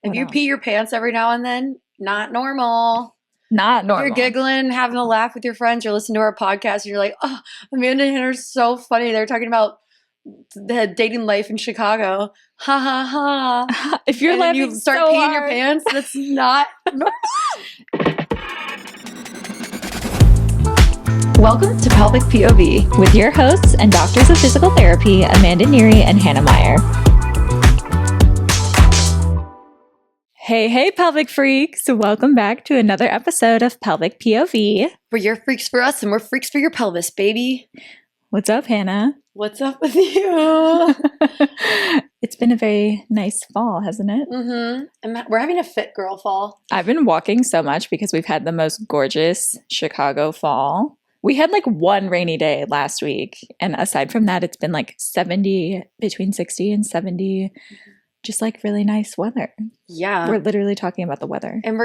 If you pee your pants every now and then, not normal. Not normal. If you're giggling, having a laugh with your friends, you're listening to our podcast, and you're like, oh, Amanda and Hannah are so funny. They're talking about the dating life in Chicago. Ha ha ha. If you're laughing, you start so peeing hard. your pants, that's not normal. Welcome to Pelvic POV with your hosts and doctors of physical therapy, Amanda Neary and Hannah Meyer. Hey, pelvic freaks. Welcome back to another episode of Pelvic POV. Where you're freaks for us and we're freaks for your pelvis, baby. What's up, Hannah? What's up with you? It's been a very nice fall, hasn't it? Mm-hmm. We're having a fit girl fall. I've been walking so much because we've had the most gorgeous Chicago fall. We had like one rainy day last week. And aside from that, it's been like 70, between 60 and 70. Just like really nice weather. Yeah. We're literally talking about the weather. And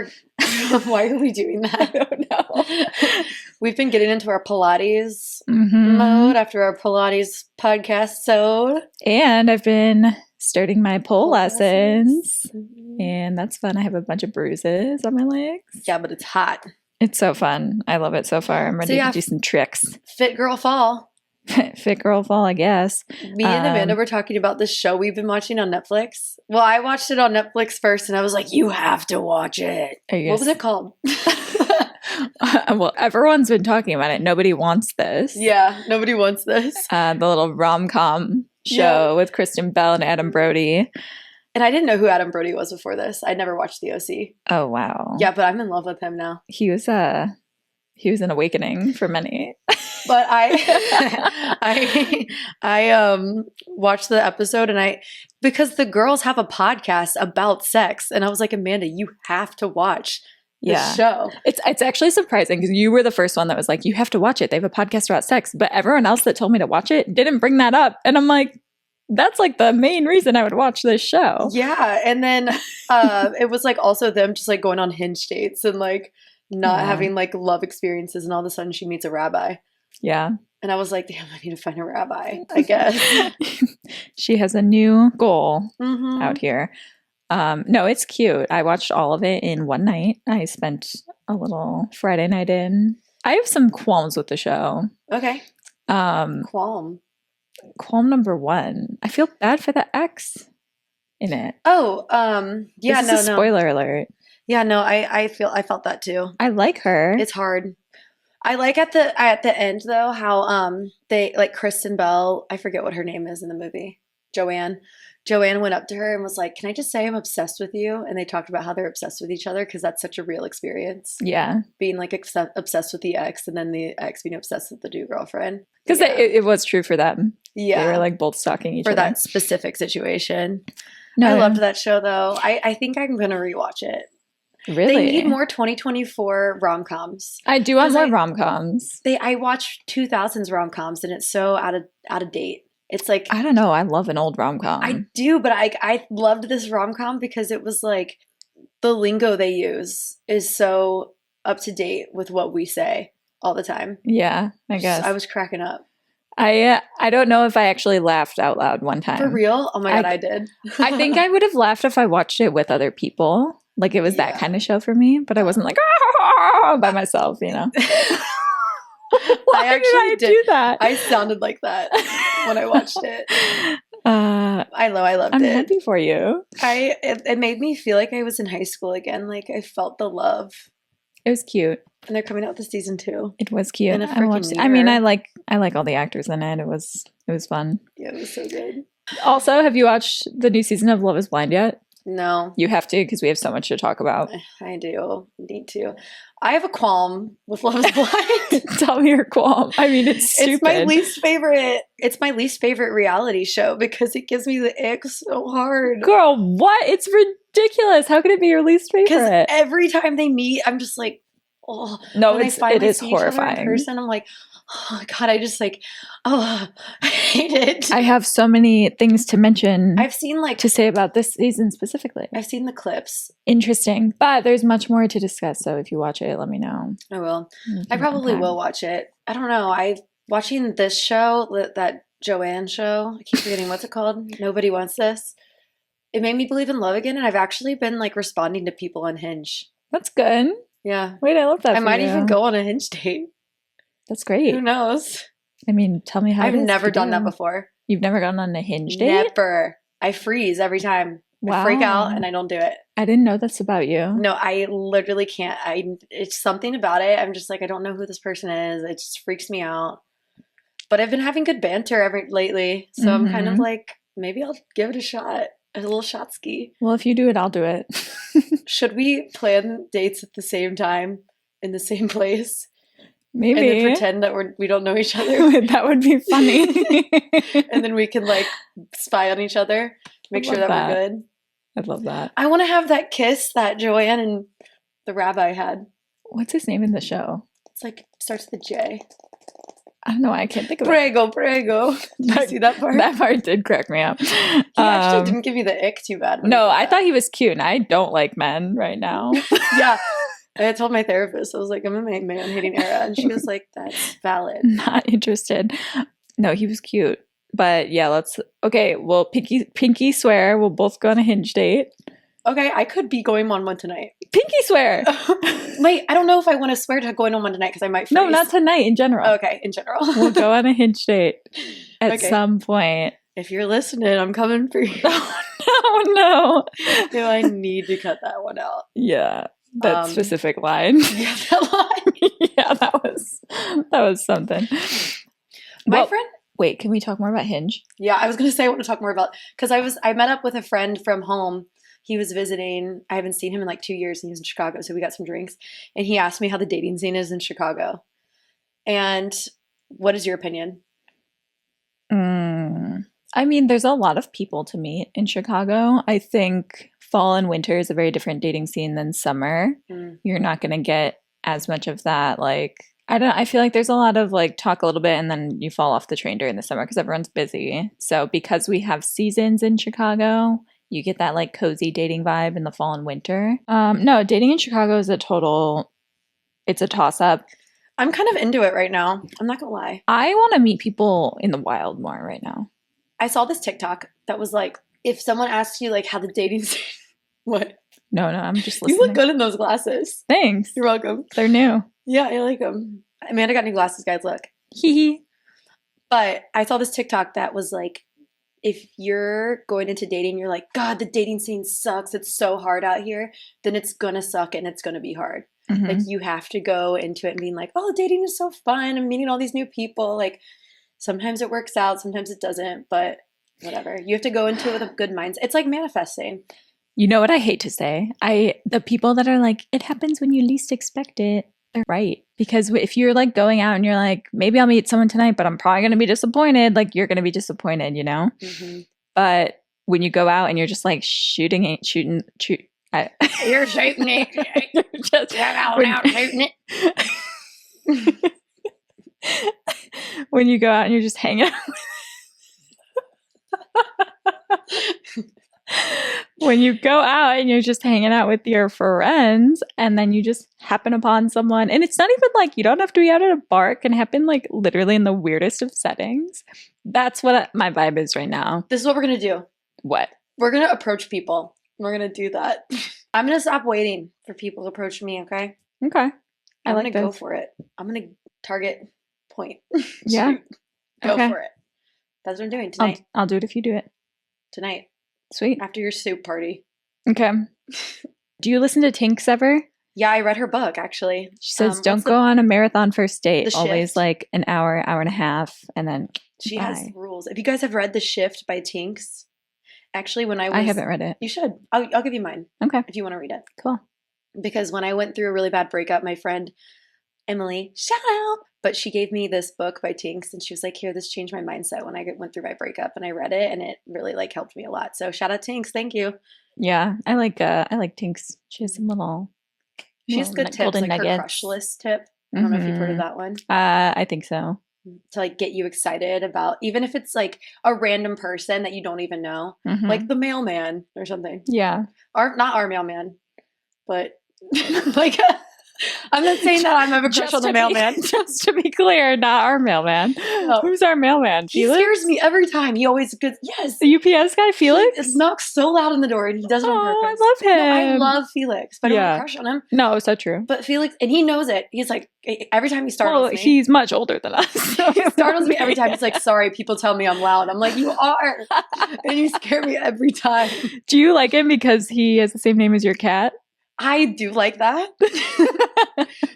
why are we doing that? I don't know. We've been getting into our Pilates mode after our Pilates podcast. And I've been starting my pole lessons. And that's fun. I have a bunch of bruises on my legs. Yeah, but it's hot. It's so fun. I love it so far. I'm ready to do some tricks. Fit girl fall. Fit girl fall, I guess. Me and Amanda were talking about this show we've been watching on Netflix. Well, I watched it on Netflix first, and I was like, you have to watch it. What was it called? Well, everyone's been talking about it. Nobody wants this. Yeah, nobody wants this. The little rom-com show with Kristen Bell and Adam Brody. And I didn't know who Adam Brody was before this. I'd never watched The OC. Oh, wow. Yeah, but I'm in love with him now. He was an awakening for many. But I watched the episode because the girls have a podcast about sex, and I was like, Amanda, you have to watch this show. It's actually surprising because you were the first one that was like, you have to watch it. They have a podcast about sex, but everyone else that told me to watch it didn't bring that up, and I'm like, that's like the main reason I would watch this show. Yeah, and then it was like also them just like going on Hinge dates and like not having like love experiences, and all of a sudden she meets a rabbi. Yeah. And I was like, damn, I need to find a rabbi, I guess. She has a new goal out here. No, it's cute. I watched all of it in one night. I spent a little Friday night in. I have some qualms with the show. Okay. Qualm number one. I feel bad for the ex in it. Oh, yeah, this is a spoiler alert. Yeah, no, I felt that too. I like her. It's hard. I like at the end though how they like Kristen Bell, I forget what her name is in the movie. Joanne went up to her and was like, "Can I just say I'm obsessed with you?" And they talked about how they're obsessed with each other because that's such a real experience. Yeah, being like obsessed with the ex and then the ex being obsessed with the new girlfriend. Because it was true for them. Yeah, they were like both stalking each other for that specific situation. No, I loved that show though. I think I'm gonna rewatch it. Really? They need more 2024 rom-coms. I do want more rom-coms. I watch 2000s rom-coms and it's so out of date. It's like, I don't know. I love an old rom-com. I do, but I loved this rom-com because it was like the lingo they use is so up to date with what we say all the time. Yeah, I guess. I was cracking up. I don't know if I actually laughed out loud one time. For real? Oh my God, I did. I think I would have laughed if I watched it with other people. Like it was that kind of show for me, but I wasn't like by myself, you know. Why did I do that? I sounded like that when I watched it. I loved it. I'm happy for you. It made me feel like I was in high school again. Like I felt the love. It was cute. And they're coming out with season 2. It was cute. I mean, I like all the actors in it. It was fun. Yeah, it was so good. Also, have you watched the new season of Love is Blind yet? No. You have to because we have so much to talk about. I do. Need to. I have a qualm with Love is Blind. Tell me your qualm. I mean, it's stupid. It's my least favorite reality show because it gives me the ick so hard. Girl, what? It's ridiculous. How could it be your least favorite? Because every time they meet, I'm just like, oh. No, it is horrifying. In person, I'm like, oh God, I just like, I hate it. I have so many things to mention. I've seen to say about this season specifically. I've seen the clips. Interesting, but there's much more to discuss. So if you watch it, let me know. I will. I probably will watch it. I don't know. Watching this show, that Joanne show. I keep forgetting what's it called. Nobody Wants This. it made me believe in love again, and I've actually been like responding to people on Hinge. That's good. Yeah. Wait, I love that I for might you. even go on a Hinge date. That's great. Who knows? I mean, tell me how I've it is never if you done that do. before. You've never gone on a Hinge date? Never. I freeze every time. I freak out and I don't do it. I didn't know that's about you. No, I literally can't. It's something about it. I'm just like, I don't know who this person is. It just freaks me out. But I've been having good banter lately, so I'm kind of like, maybe I'll give it a shot. A little shot ski. Well, if you do it, I'll do it. Should we plan dates at the same time in the same place? Maybe. And then pretend that we don't know each other. That would be funny. And then we can like spy on each other, make sure that we're good. I'd love that. I want to have that kiss that Joanne and the rabbi had. What's his name in the show? It's like, starts with a J. I don't know. I can't think of Prego, prego. Did you see that part? That part did crack me up. He actually didn't give you the ick too bad. No, I thought he was cute, and I don't like men right now. Yeah. I told my therapist, I was like, I'm in my man-hating era. And she was like, that's valid. Not interested. No, he was cute. But yeah, okay, well, pinky swear we'll both go on a Hinge date. Okay, I could be going on one tonight. Pinky swear! Wait, I don't know if I want to swear to going on one tonight because I might freeze. No, not tonight, in general. Okay, in general. We'll go on a Hinge date at some point. If you're listening, I'm coming for you. Oh, no. No, I need to cut that one out. Yeah, that specific line. Yeah, that line. Yeah, that was something. My friend... Wait, can we talk more about Hinge? Yeah, I was going to say I want to talk more about... Because I met up with a friend from home. He was visiting. I haven't seen him in like 2 years, and he was in Chicago, so we got some drinks. And he asked me how the dating scene is in Chicago. And what is your opinion? I mean, there's a lot of people to meet in Chicago. I think fall and winter is a very different dating scene than summer. You're not going to get as much of that. Like, I feel like there's a lot of like talk a little bit and then you fall off the train during the summer because everyone's busy. So because we have seasons in Chicago, you get that like cozy dating vibe in the fall and winter. No, dating in Chicago is it's a toss up. I'm kind of into it right now. I'm not going to lie. I want to meet people in the wild more right now. I saw this TikTok that was like, if someone asks you like how the dating scene, what? No, I'm just listening. You look good in those glasses. Thanks. You're welcome. They're new. Yeah, I like them. Amanda got new glasses, guys. Look. Hee. But I saw this TikTok that was like, if you're going into dating, you're like, God, the dating scene sucks. It's so hard out here. Then it's gonna suck and it's gonna be hard. Like you have to go into it and being like, oh, dating is so fun. I'm meeting all these new people. Like sometimes it works out, sometimes it doesn't, but whatever. You have to go into it with a good mindset. It's like manifesting. You know what I hate to say? The people that are like, it happens when you least expect it, they're right. Because if you're like going out and you're like, maybe I'll meet someone tonight, but I'm probably going to be disappointed, like you're going to be disappointed, you know? But when you go out and you're just like shooting. You're shooting it. You're just out shooting it. When you go out and you're just hanging out. When you go out and you're just hanging out with your friends and then you just happen upon someone, and it's not even like you don't have to be out at a bar. It can happen like literally in the weirdest of settings. That's what my vibe is right now. This is what we're going to do. What? We're going to approach people. We're going to do that. I'm going to stop waiting for people to approach me, okay? Okay. I'm going to go for it. I'm going to target point. Yeah. Go for it. That's what I'm doing tonight. I'll do it if you do it. Tonight. Sweet. After your soup party. Okay. Do you listen to Tinks ever? Yeah, I read her book, actually. She says, don't go on a marathon first date. Always Shift. like an hour, hour and a half, and then she has rules. If you guys have read The Shift by Tinks, actually, when I haven't read it. You should. I'll give you mine. Okay. If you want to read it. Cool. Because when I went through a really bad breakup, my friend Emily, shout out, but she gave me this book by Tinks and she was like, here, this changed my mindset when I went through my breakup, and I read it and it really like helped me a lot. So shout out Tinks. Thank you. Yeah. I like Tinks. She has some she has good tips, like nuggets. Her crush list tip. I don't know if you've heard of that one. I think so. To like get you excited about, even if it's like a random person that you don't even know, like the mailman or something. Yeah. Or not our mailman, but like I'm not saying that I have a crush on the mailman. Just to be clear, not our mailman. No. Who's our mailman? He Felix? scares me every time. He always gets, yes. The UPS guy, Felix? He knocks so loud on the door and he does it on Oh, purpose. I love him. No, I love Felix, but I don't have a crush on him. No, so true. But Felix, and he knows it. He's like, every time he startles me. He's much older than us. So he startles me every time. He's like, sorry, people tell me I'm loud. I'm like, you are. And you scare me every time. Do you like him because he has the same name as your cat? I do like that.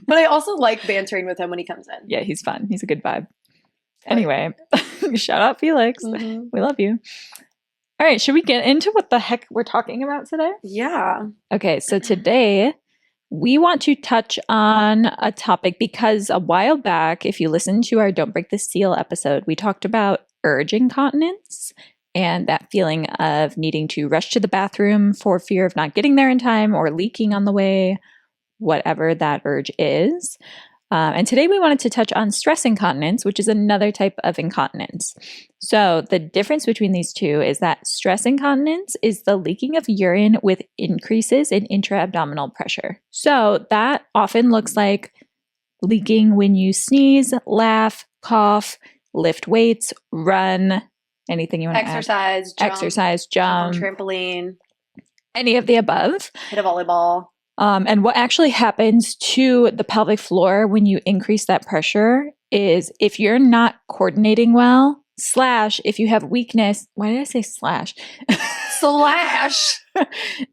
But I also like bantering with him when he comes in. Yeah, he's fun. He's a good vibe. Anyway, shout out Felix. Mm-hmm. We love you. All right, should we get into what the heck we're talking about today? Yeah. Okay, so today we want to touch on a topic because a while back, if you listen to our Don't Break the Seal episode, we talked about urge incontinence and that feeling of needing to rush to the bathroom for fear of not getting there in time or leaking on the way, whatever that urge is. And today we wanted to touch on stress incontinence, which is another type of incontinence. So the difference between these two is that stress incontinence is the leaking of urine with increases in intra-abdominal pressure. So that often looks like leaking when you sneeze, laugh, cough, lift weights, run, anything you want to add. Exercise, jump, on trampoline, any of the above. hit a volleyball. And what actually happens to the pelvic floor when you increase that pressure is if you're not coordinating well, / if you have weakness, why did I say slash?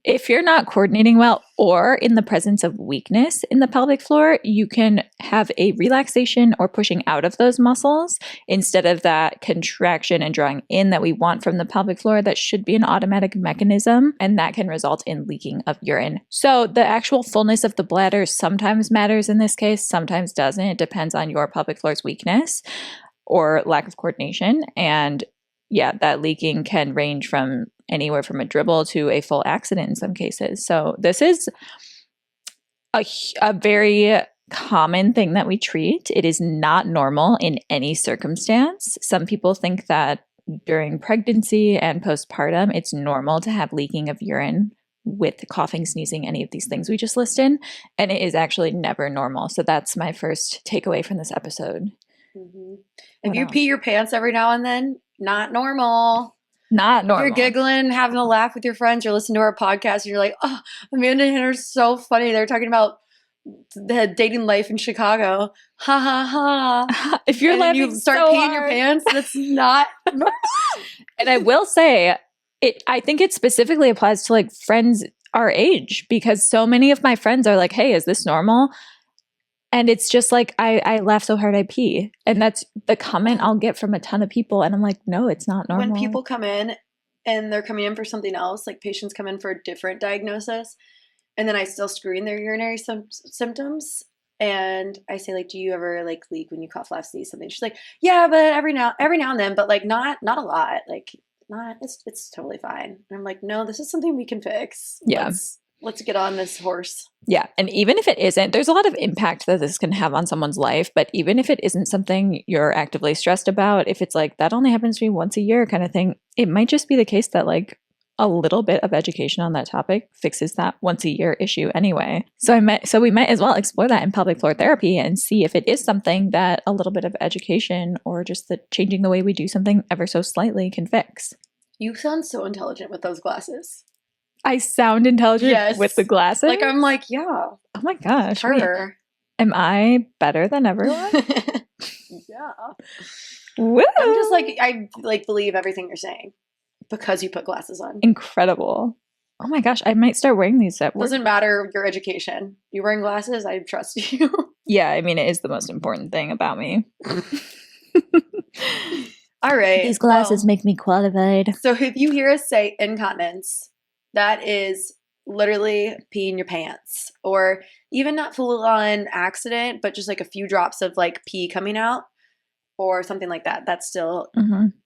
If you're not coordinating well or in the presence of weakness in the pelvic floor, you can have a relaxation or pushing out of those muscles instead of that contraction and drawing in that we want from the pelvic floor. That should be an automatic mechanism, and that can result in leaking of urine. So the actual fullness of the bladder sometimes matters in this case, sometimes doesn't. It depends on your pelvic floor's weakness or lack of coordination. And yeah, that leaking can range from anywhere from a dribble to a full accident in some cases. So this is a very common thing that we treat. It is not normal in any circumstance. Some people think that during pregnancy and postpartum, it's normal to have leaking of urine with coughing, sneezing, any of these things we just listed. And it is actually never normal. So that's my first takeaway from this episode. Mm-hmm. If you pee your pants every now and then, not normal. Not normal. You're giggling, having a laugh with your friends. You're listening to our podcast, and you're like, "Oh, Amanda and Hannah are so funny. They're talking about the dating life in Chicago." Ha ha ha! If you're laughing, you start so peeing your pants. That's not normal. And I will say, I think it specifically applies to like friends our age, because so many of my friends are like, "Hey, is this normal?" And it's just like, I laugh so hard I pee. And that's the comment I'll get from a ton of people. And I'm like, no, it's not normal. When people come in and they're coming in for something else, like patients come in for a different diagnosis, and then I still screen their urinary symptoms. And I say, like, do you ever like leak when you cough, laugh, sneeze, something? She's like, yeah, but every now and then, but like not a lot. Like it's totally fine. And I'm like, no, this is something we can fix. Yeah. Let's get on this horse. Yeah. And even if it isn't, there's a lot of impact that this can have on someone's life. But even if it isn't something you're actively stressed about, if it's like that only happens to me once a year kind of thing, it might just be the case that like a little bit of education on that topic fixes that once a year issue anyway. So we might as well explore that in pelvic floor therapy and see if it is something that a little bit of education or just the changing the way we do something ever so slightly can fix. You sound so intelligent with those glasses. I sound intelligent with the glasses? Like, I'm like, yeah. Oh my gosh. Harder. Am I better than everyone? Yeah. Woo! I'm just like, I like believe everything you're saying because you put glasses on. Incredible. Oh my gosh, I might start wearing these at work. Doesn't matter your education. You wearing glasses, I trust you. Yeah, I mean, it is the most important thing about me. All right. These glasses make me qualified. So if you hear us say incontinence, that is literally peeing your pants, or even not full on accident, but just like a few drops of like pee coming out or something like that. That still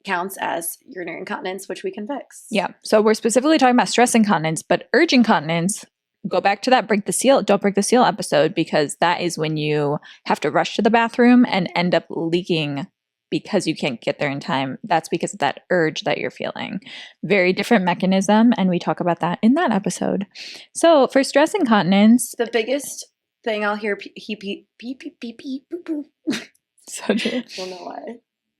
counts as urinary incontinence, which we can fix. Yeah. So we're specifically talking about stress incontinence, but urge incontinence, go back to that don't break the seal episode, because that is when you have to rush to the bathroom and end up leaking because you can't get there in time. That's because of that urge that you're feeling. Very different mechanism, and we talk about that in that episode. So for stress incontinence, the biggest thing I'll hear he beep beep beep beep beep boop boop. So true. I don't know why I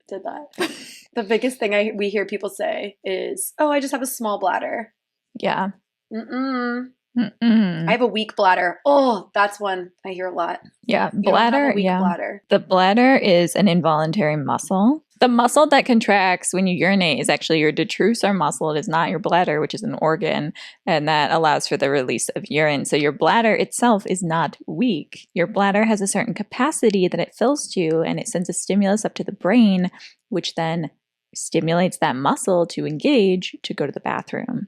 did that. The biggest thing we hear people say is, "Oh, I just have a small bladder." Yeah. Mm-mm. I Mm-mm. have a weak bladder. Oh, that's one I hear a lot. Yeah. You don't have a Bladder. weak Yeah. bladder. The bladder is an involuntary muscle. The muscle that contracts when you urinate is actually your detrusor muscle. It is not your bladder, which is an organ, and that allows for the release of urine. So your bladder itself is not weak. Your bladder has a certain capacity that it fills to, and it sends a stimulus up to the brain, which then stimulates that muscle to engage to go to the bathroom.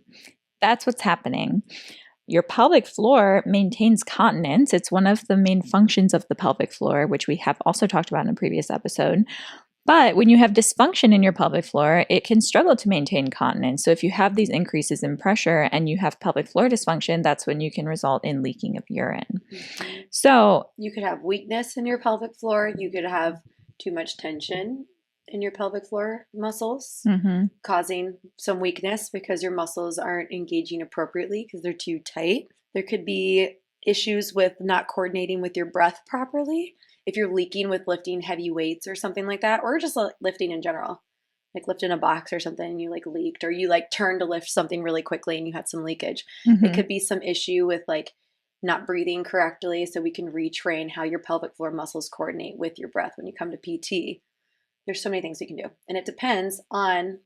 That's what's happening. Your pelvic floor maintains continence. It's one of the main functions of the pelvic floor, which we have also talked about in a previous episode. But when you have dysfunction in your pelvic floor, it can struggle to maintain continence. So if you have these increases in pressure and you have pelvic floor dysfunction, that's when you can result in leaking of urine. Mm-hmm. So you could have weakness in your pelvic floor. You could have too much tension in your pelvic floor muscles, causing some weakness because your muscles aren't engaging appropriately because they're too tight. There could be issues with not coordinating with your breath properly if you're leaking with lifting heavy weights or something like that, or just lifting in general. Like lifting a box or something and you like leaked, or you like turned to lift something really quickly and you had some leakage. It could be some issue with like not breathing correctly, so we can retrain how your pelvic floor muscles coordinate with your breath when you come to PT. There's so many things you can do, and it depends on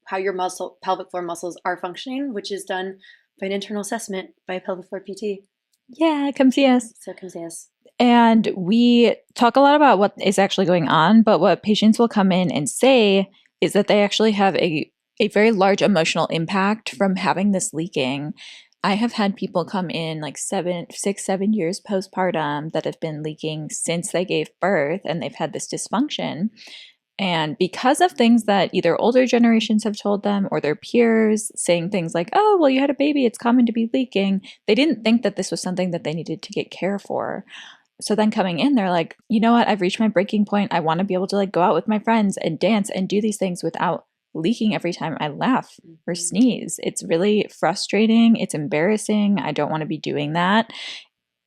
how your pelvic floor muscles are functioning, which is done by an internal assessment by a pelvic floor PT. Yeah, come see us. So come see us. And we talk a lot about what is actually going on, but what patients will come in and say is that they actually have a very large emotional impact from having this leaking. I have had people come in like 6, 7 years postpartum that have been leaking since they gave birth, and they've had this dysfunction. And because of things that either older generations have told them or their peers saying things like, oh, well, you had a baby, it's common to be leaking, they didn't think that this was something that they needed to get care for. So then coming in, they're like, you know what? I've reached my breaking point. I want to be able to like go out with my friends and dance and do these things without leaking every time I laugh or sneeze. It's really frustrating. It's embarrassing. I don't want to be doing that.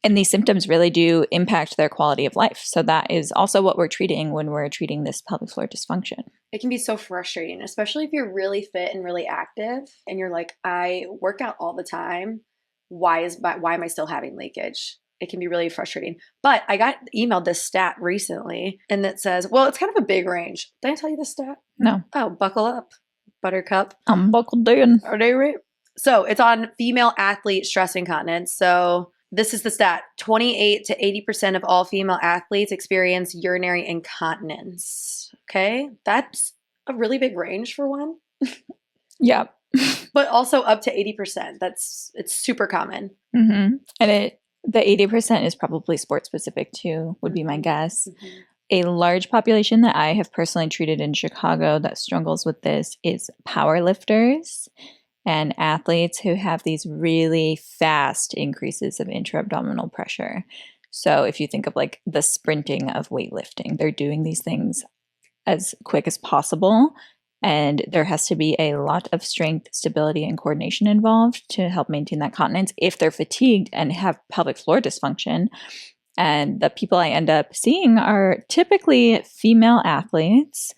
And these symptoms really do impact their quality of life. So that is also what we're treating when we're treating this pelvic floor dysfunction. It can be so frustrating, especially if you're really fit and really active and you're like, I work out all the time. Why am I still having leakage? It can be really frustrating. But I got emailed this stat recently and it says, well, it's kind of a big range. Did I tell you this stat? No. Oh, buckle up, Buttercup. I'm buckled in. Are they right? So it's on female athlete stress incontinence. So this is the stat. 28 to 80% of all female athletes experience urinary incontinence. Okay. That's a really big range for one. Yeah. But also up to 80%. It's super common. And the 80% is probably sport specific too, would be my guess. A large population that I have personally treated in Chicago that struggles with this is powerlifters and athletes who have these really fast increases of intra-abdominal pressure. So if you think of like the sprinting of weightlifting, they're doing these things as quick as possible. And there has to be a lot of strength, stability, and coordination involved to help maintain that continence if they're fatigued and have pelvic floor dysfunction. And the people I end up seeing are typically female athletes.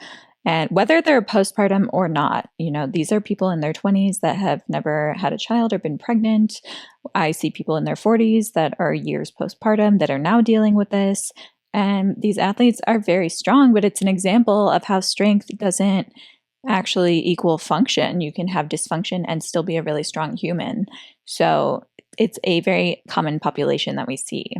And whether they're postpartum or not, you know, these are people in their 20s that have never had a child or been pregnant. I see people in their 40s that are years postpartum that are now dealing with this. And these athletes are very strong, but it's an example of how strength doesn't actually equal function. You can have dysfunction and still be a really strong human. So it's a very common population that we see.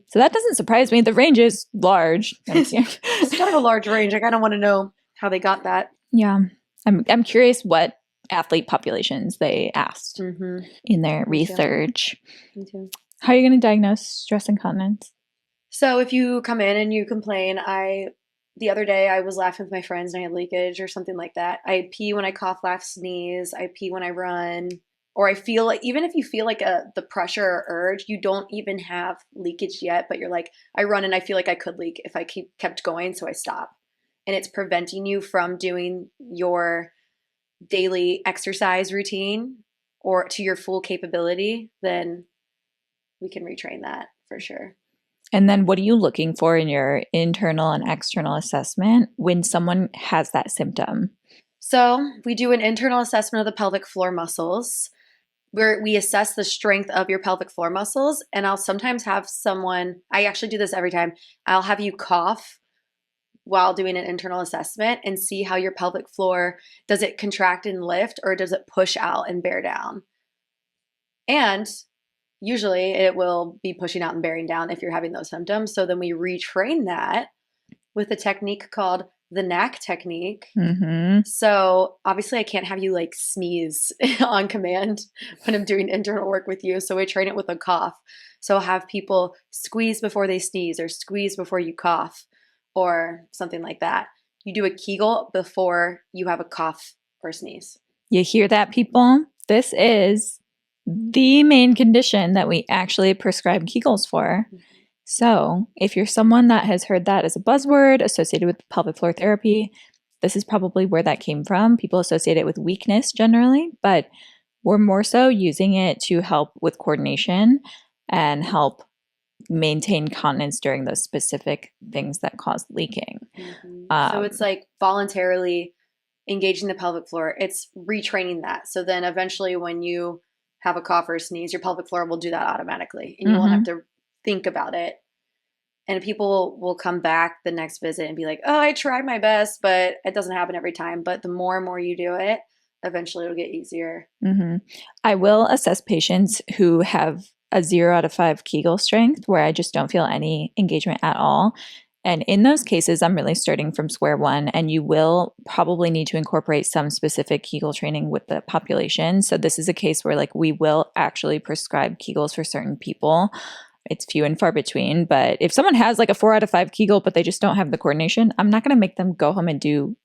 So that doesn't surprise me. The range is large. It's kind of a large range. I kind of want to know how they got that. Yeah. I'm curious what athlete populations they asked in their research. Me too. How are you going to diagnose stress incontinence? So if you come in and you complain, the other day I was laughing with my friends and I had leakage or something like that. I pee when I cough, laugh, sneeze. I pee when I run. Or I feel like, even if you feel like the pressure or urge, you don't even have leakage yet, but you're like, I run and I feel like I could leak if I kept going, so I stop. And it's preventing you from doing your daily exercise routine or to your full capability, then we can retrain that for sure. And then what are you looking for in your internal and external assessment when someone has that symptom? So we do an internal assessment of the pelvic floor muscles where we assess the strength of your pelvic floor muscles. And I'll sometimes have someone, I actually do this every time, I'll have you cough while doing an internal assessment and see how your pelvic floor, does it contract and lift or does it push out and bear down? And usually it will be pushing out and bearing down if you're having those symptoms. So then we retrain that with a technique called the knack technique. Mm-hmm. So obviously I can't have you like sneeze on command when I'm doing internal work with you. So I train it with a cough. So I'll have people squeeze before they sneeze or squeeze before you cough or something like that. You do a Kegel before you have a cough or sneeze. You hear that, people? This is the main condition that we actually prescribe Kegels for. So if you're someone that has heard that as a buzzword associated with pelvic floor therapy, this is probably where that came from. People associate it with weakness generally, but we're more so using it to help with coordination and help maintain continence during those specific things that cause leaking. So it's like voluntarily engaging the pelvic floor. It's retraining that. So then eventually when you have a cough or a sneeze, your pelvic floor will do that automatically and you won't have to think about it. And people will come back the next visit and be like, oh, I tried my best, but it doesn't happen every time. But the more and more you do it, eventually it'll get easier. I will assess patients who have a 0 out of 5 Kegel strength where I just don't feel any engagement at all. And in those cases, I'm really starting from square one, and you will probably need to incorporate some specific Kegel training with the population. So this is a case where like we will actually prescribe Kegels for certain people. It's few and far between, but if someone has like a 4 out of 5 Kegel, but they just don't have the coordination, I'm not going to make them go home and do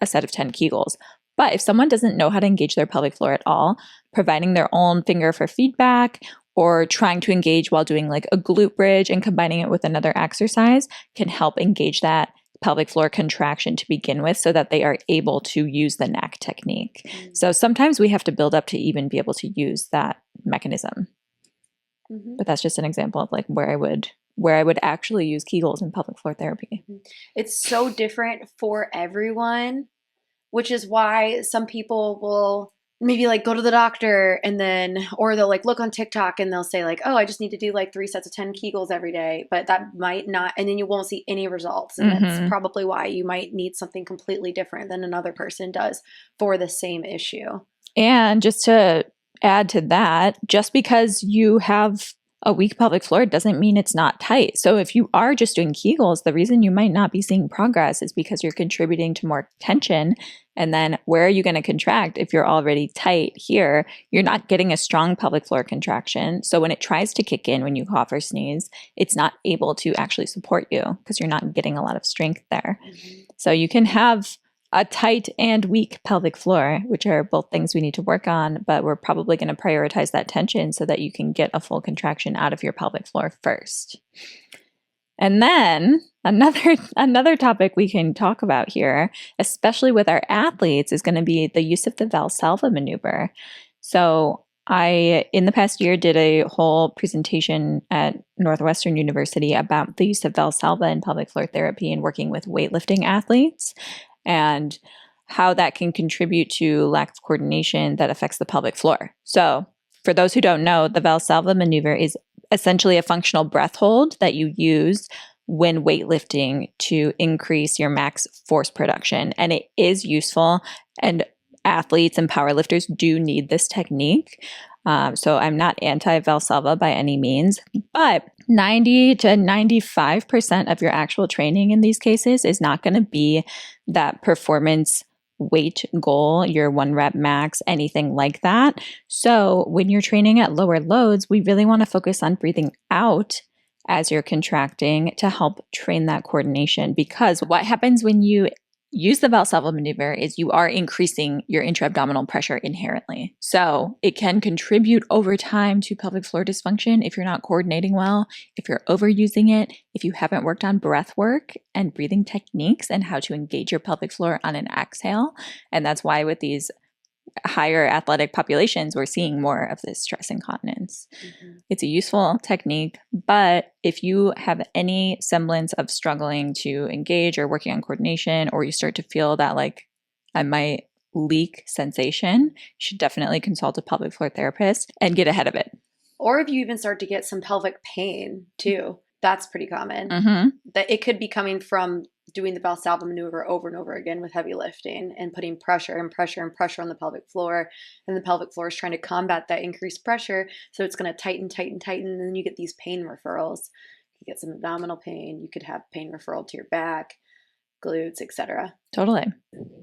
a set of 10 Kegels. But if someone doesn't know how to engage their pelvic floor at all, providing their own finger for feedback or trying to engage while doing like a glute bridge and combining it with another exercise can help engage that pelvic floor contraction to begin with so that they are able to use the knack technique. So sometimes we have to build up to even be able to use that mechanism. But that's just an example of like where I would actually use Kegels in pelvic floor therapy. It's so different for everyone, which is why some people will maybe like go to the doctor and then, or they'll like look on TikTok and they'll say like, oh, I just need to do like 3 sets of 10 Kegels every day, but that might not, and then you won't see any results. And that's probably why you might need something completely different than another person does for the same issue. And just to add to that, just because you have a weak pelvic floor doesn't mean it's not tight. So if you are just doing Kegels, the reason you might not be seeing progress is because you're contributing to more tension. And then where are you going to contract if you're already tight here? You're not getting a strong pelvic floor contraction. So when it tries to kick in when you cough or sneeze, it's not able to actually support you because you're not getting a lot of strength there. So you can have a tight and weak pelvic floor, which are both things we need to work on, but we're probably going to prioritize that tension so that you can get a full contraction out of your pelvic floor first. And then another topic we can talk about here, especially with our athletes, is going to be the use of the Valsalva maneuver. So I, in the past year, did a whole presentation at Northwestern University about the use of Valsalva in pelvic floor therapy and working with weightlifting athletes, and how that can contribute to lack of coordination that affects the pelvic floor. So for those who don't know, the Valsalva maneuver is essentially a functional breath hold that you use when weightlifting to increase your max force production. And it is useful, and athletes and powerlifters do need this technique. So I'm not anti-Valsalva by any means, but 90 to 95% of your actual training in these cases is not going to be that performance weight goal, your 1 rep max, anything like that. So when you're training at lower loads, we really want to focus on breathing out as you're contracting to help train that coordination, because what happens when you use the Valsalva maneuver is you are increasing your intra-abdominal pressure inherently. So it can contribute over time to pelvic floor dysfunction if you're not coordinating well, if you're overusing it, if you haven't worked on breath work and breathing techniques and how to engage your pelvic floor on an exhale. And that's why with these higher athletic populations, we're seeing more of this stress incontinence. Mm-hmm. It's a useful technique, but if you have any semblance of struggling to engage or working on coordination, or you start to feel that like I might leak sensation, you should definitely consult a pelvic floor therapist and get ahead of it. Or if you even start to get some pelvic pain too, that's pretty common. Mm-hmm. That it could be coming from doing the Valsalva maneuver over and over again with heavy lifting and putting pressure and pressure and pressure on the pelvic floor. And the pelvic floor is trying to combat that increased pressure. So it's going to tighten, tighten, tighten. And then you get these pain referrals. You get some abdominal pain. You could have pain referral to your back, glutes, etc. Totally.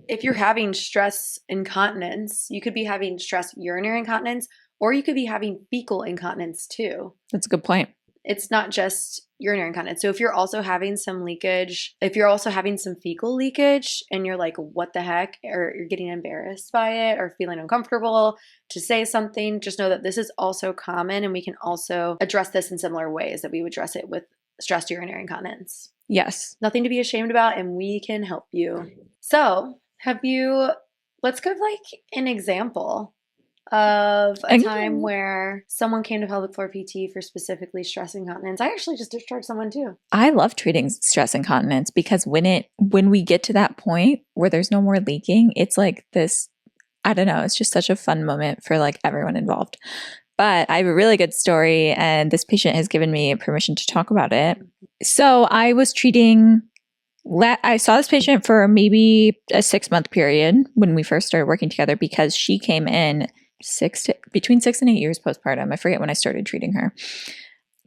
If you're having stress incontinence, you could be having stress urinary incontinence, or you could be having fecal incontinence too. That's a good point. It's not just urinary incontinence. So if you're also having some leakage, if you're also having some fecal leakage and you're like, what the heck, or you're getting embarrassed by it or feeling uncomfortable to say something, just know that this is also common, and we can also address this in similar ways that we would address it with stress urinary incontinence. Yes. Nothing to be ashamed about, and we can help you. So let's give like an example of a time where someone came to pelvic floor PT for specifically stress incontinence. I actually just discharged someone too. I love treating stress incontinence because when we get to that point where there's no more leaking, it's like this, I don't know, it's just such a fun moment for like everyone involved. But I have a really good story, and this patient has given me permission to talk about it. So I saw this patient for maybe a 6-month period when we first started working together, because she came in between 6 and 8 years postpartum. I forget when I started treating her.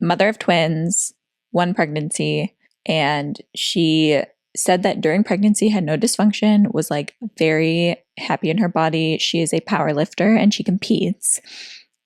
Mother of twins, 1 pregnancy, and she said that during pregnancy had no dysfunction, was like very happy in her body. She is a power lifter and she competes.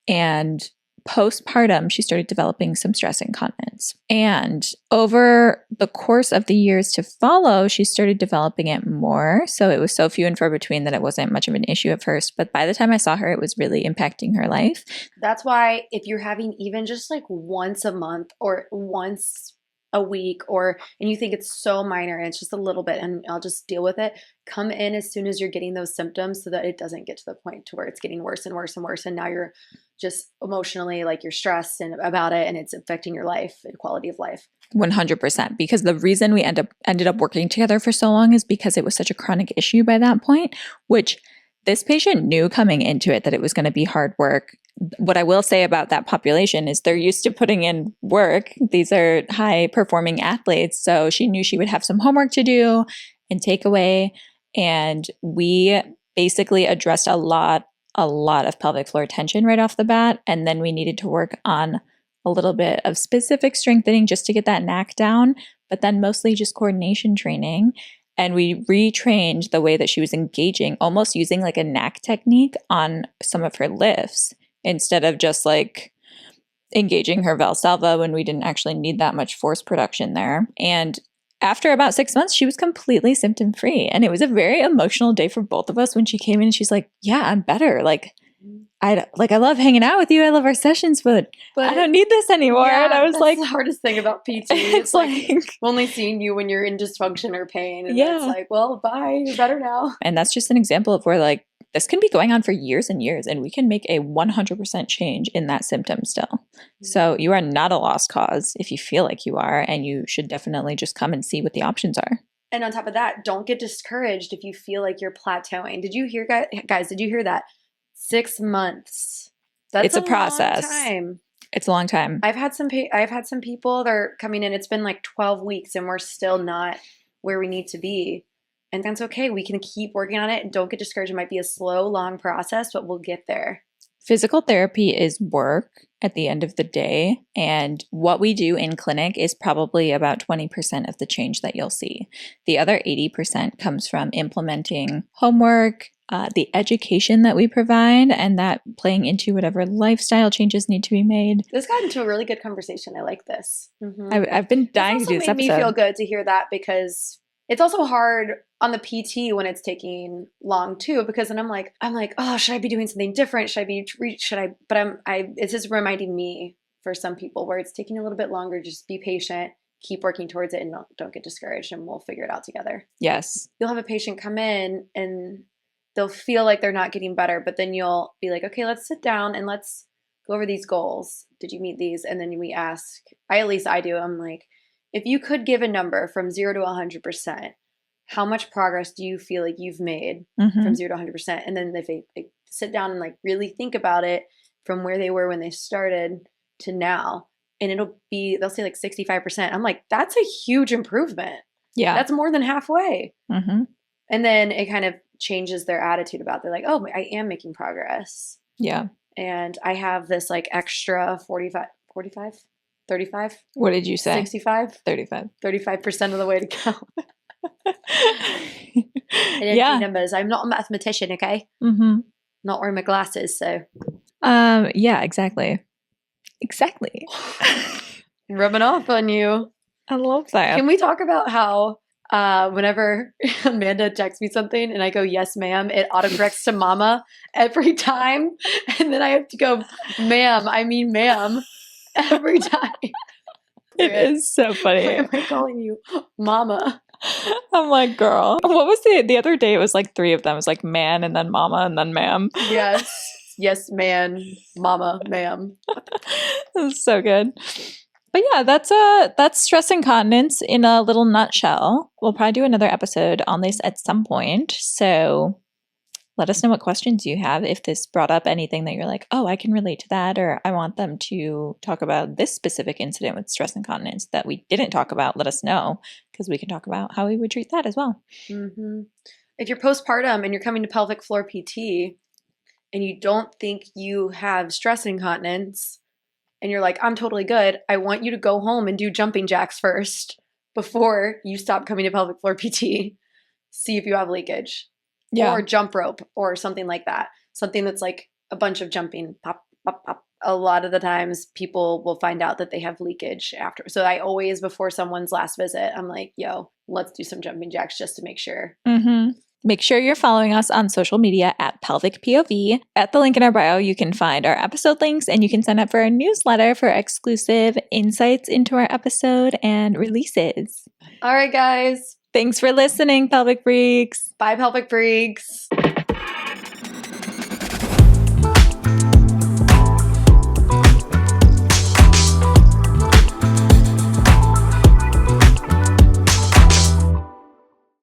And postpartum, she started developing some stress incontinence. And over the course of the years to follow, she started developing it more. So it was so few and far between that it wasn't much of an issue at first. But by the time I saw her, it was really impacting her life. That's why if you're having even just like once a month or once a week, and you think it's so minor and it's just a little bit and I'll just deal with it, come in as soon as you're getting those symptoms so that it doesn't get to the point to where it's getting worse and worse and worse. And now you're just emotionally like you're stressed about it, and it's affecting your life and quality of life. 100%. Because the reason we ended up working together for so long is because it was such a chronic issue by that point, which this patient knew coming into it that it was going to be hard work. What I will say about that population is they're used to putting in work. These are high performing athletes. So she knew she would have some homework to do and take away. And we basically addressed a lot of pelvic floor tension right off the bat. And then we needed to work on a little bit of specific strengthening just to get that knack down, but then mostly just coordination training. And we retrained the way that she was engaging, almost using like a knack technique on some of her lifts instead of just like engaging her Valsalva when we didn't actually need that much force production there. And after about 6 months, she was completely symptom free. And it was a very emotional day for both of us when she came in and she's like, yeah, I'm better. I love hanging out with you. I love our sessions, but I don't need this anymore. Yeah, and I was that's like, the hardest thing about PT. it's like only seeing you when you're in dysfunction or pain. And Yeah. it's like, well, bye, you're better now. And that's just an example of where like this can be going on for years and years, and we can make a 100% change in that symptom still. So you are not a lost cause if you feel like you are, and you should definitely just come and see what the options are. And on top of that, don't get discouraged if you feel like you're plateauing. Did you hear, guys, did you hear that? 6 months. That's It's a process. Long time. It's a long time. I've had some people that are coming in. It's been like 12 weeks and we're still not where we need to be. And that's okay. We can keep working on it and don't get discouraged. It might be a slow, long process, but we'll get there. Physical therapy is work at the end of the day. And what we do in clinic is probably about 20% of the change that you'll see. The other 80% comes from implementing homework, the education that we provide, and that playing into whatever lifestyle changes need to be made. This got into a really good conversation. I like this. Mm-hmm. I've been dying to do this episode. It made me feel good to hear that, because it's also hard on the PT when it's taking long too, because then I'm like, oh, should I be doing something different? But it's just reminding me for some people where it's taking a little bit longer, just be patient, keep working towards it, and don't get discouraged, and we'll figure it out together. Yes. You'll have a patient come in and they'll feel like they're not getting better, but then you'll be like, okay, let's sit down and let's go over these goals. Did you meet these? And then we ask, at least I do, I'm like, if you could give a number from 0 to 100%, how much progress do you feel like you've made from 0 to 100%? And then if they sit down and like really think about it from where they were when they started to now, and they'll say like 65%. I'm like, that's a huge improvement. Yeah. That's more than halfway. And then it kind of changes their attitude about it. They're like, oh, I am making progress. Yeah. And I have this like extra 35? What did you say? 65? 35. 35% of the way to go. I didn't see numbers. I'm not a mathematician, okay? Not wearing my glasses, so. Yeah, exactly. Rubbing off on you. I love that. Can we talk about how whenever Amanda texts me something and I go, yes, ma'am, it autocorrects to mama every time. And then I have to go, ma'am, I mean ma'am, every time. It is so funny. Why am I calling you mama? I'm like, girl. What was the other day? It was like 3 of them. It was like man and then mama and then ma'am. Yes, man, mama, ma'am. It was so good. But yeah, that's stress incontinence in a little nutshell. We'll probably do another episode on this at some point. So let us know what questions you have. If this brought up anything that you're like, oh, I can relate to that, or I want them to talk about this specific incident with stress incontinence that we didn't talk about, let us know, because we can talk about how we would treat that as well. If you're postpartum and you're coming to pelvic floor PT and you don't think you have stress incontinence, and you're like, I'm totally good, I want you to go home and do jumping jacks first before you stop coming to pelvic floor PT. See if you have leakage. Or jump rope or something like that. Something that's like a bunch of jumping, pop, pop, pop. A lot of the times people will find out that they have leakage after. So I always, before someone's last visit, I'm like, yo, let's do some jumping jacks just to make sure. Make sure you're following us on social media at Pelvic POV. At the link in our bio, you can find our episode links and you can sign up for our newsletter for exclusive insights into our episode and releases. All right, guys. Thanks for listening, Pelvic Freaks. Bye, Pelvic Freaks.